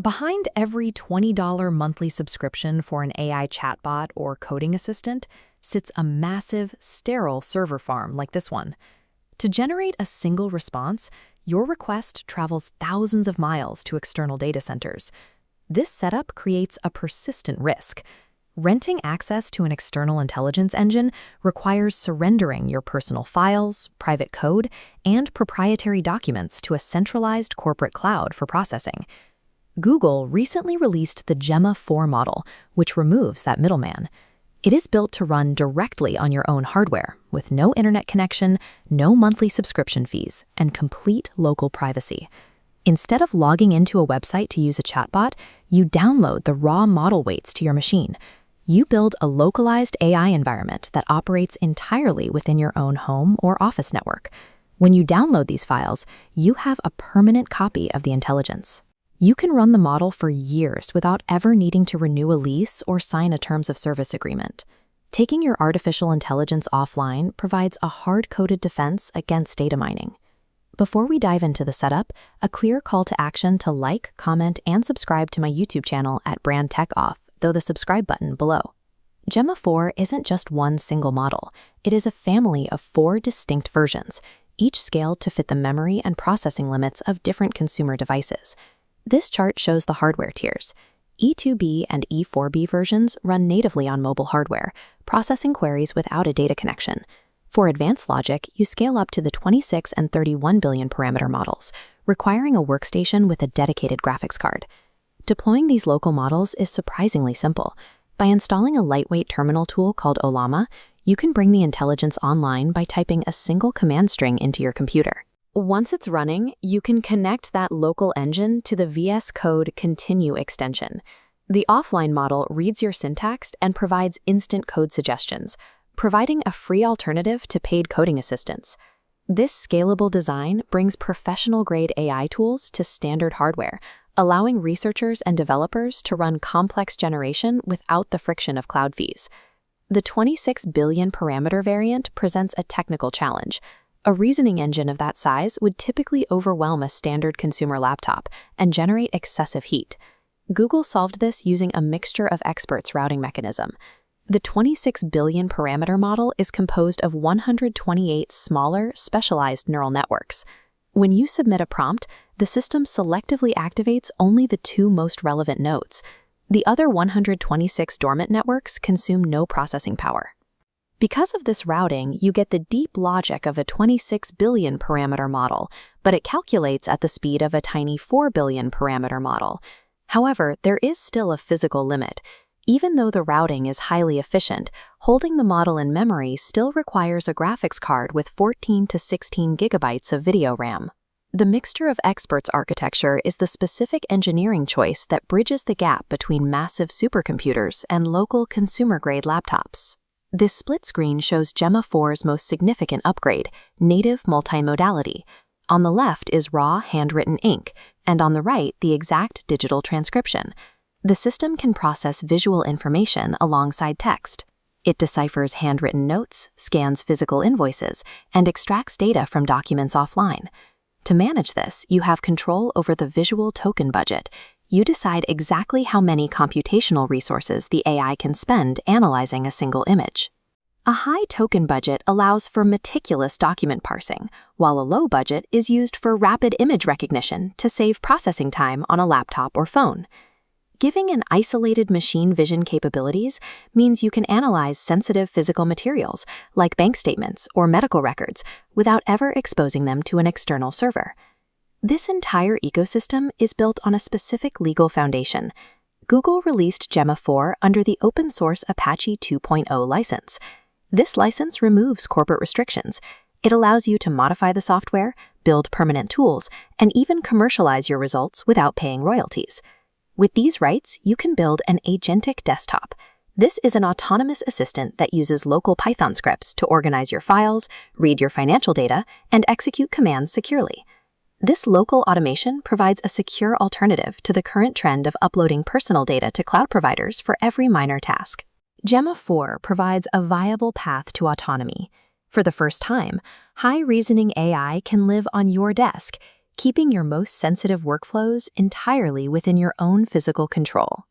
Behind every $20 monthly subscription for an AI chatbot or coding assistant sits a massive, sterile server farm like this one. To generate a single response, your request travels thousands of miles to external data centers. This setup creates a persistent risk. Renting access to an external intelligence engine requires surrendering your personal files, private code, and proprietary documents to a centralized corporate cloud for processing. Google recently released the Gemma 4 model, which removes that middleman. It is built to run directly on your own hardware, with no internet connection, no monthly subscription fees, and complete local privacy. Instead of logging into a website to use a chatbot, you download the raw model weights to your machine. You build a localized AI environment that operates entirely within your own home or office network. When you download these files, you have a permanent copy of the intelligence. You can run the model for years without ever needing to renew a lease or sign a terms of service agreement. Taking your artificial intelligence offline provides a hard-coded defense against data mining. Before we dive into the setup, a clear call to action to like, comment, and subscribe to my YouTube channel at Brand Tech Off, though the subscribe button below. Gemma 4 isn't just one single model. It is a family of 4 distinct versions, each scaled to fit the memory and processing limits of different consumer devices. This chart shows the hardware tiers. E2B and E4B versions run natively on mobile hardware, processing queries without a data connection. For advanced logic, you scale up to the 26 and 31 billion parameter models, requiring a workstation with a dedicated graphics card. Deploying these local models is surprisingly simple. By installing a lightweight terminal tool called Ollama, you can bring the intelligence online by typing a single command string into your computer. Once it's running, you can connect that local engine to the VS Code Continue extension. The offline model reads your syntax and provides instant code suggestions, providing a free alternative to paid coding assistance. This scalable design brings professional-grade AI tools to standard hardware, allowing researchers and developers to run complex generation without the friction of cloud fees. The 26 billion parameter variant presents a technical challenge. A reasoning engine of that size would typically overwhelm a standard consumer laptop and generate excessive heat. Google solved this using a mixture of experts routing mechanism. The 26 billion parameter model is composed of 128 smaller, specialized neural networks. When you submit a prompt, the system selectively activates only the 2 most relevant nodes. The other 126 dormant networks consume no processing power. Because of this routing, you get the deep logic of a 26 billion parameter model, but it calculates at the speed of a tiny 4 billion parameter model. However, there is still a physical limit. Even though the routing is highly efficient, holding the model in memory still requires a graphics card with 14 to 16 gigabytes of video RAM. The mixture of experts architecture is the specific engineering choice that bridges the gap between massive supercomputers and local consumer-grade laptops. This split screen shows Gemma 4's most significant upgrade, native multimodality. On the left is raw handwritten ink, and on the right, the exact digital transcription. The system can process visual information alongside text. It deciphers handwritten notes, scans physical invoices, and extracts data from documents offline. To manage this, you have control over the visual token budget. You decide exactly how many computational resources the AI can spend analyzing a single image. A high token budget allows for meticulous document parsing, while a low budget is used for rapid image recognition to save processing time on a laptop or phone. Giving an isolated machine vision capabilities means you can analyze sensitive physical materials like bank statements or medical records without ever exposing them to an external server. This entire ecosystem is built on a specific legal foundation. Google released Gemma 4 under the open-source Apache 2.0 license. This license removes corporate restrictions. It allows you to modify the software, build permanent tools, and even commercialize your results without paying royalties. With these rights, you can build an agentic desktop. This is an autonomous assistant that uses local Python scripts to organize your files, read your financial data, and execute commands securely. This local automation provides a secure alternative to the current trend of uploading personal data to cloud providers for every minor task. Gemma 4 provides a viable path to autonomy. For the first time, high-reasoning AI can live on your desk. keeping your most sensitive workflows entirely within your own physical control.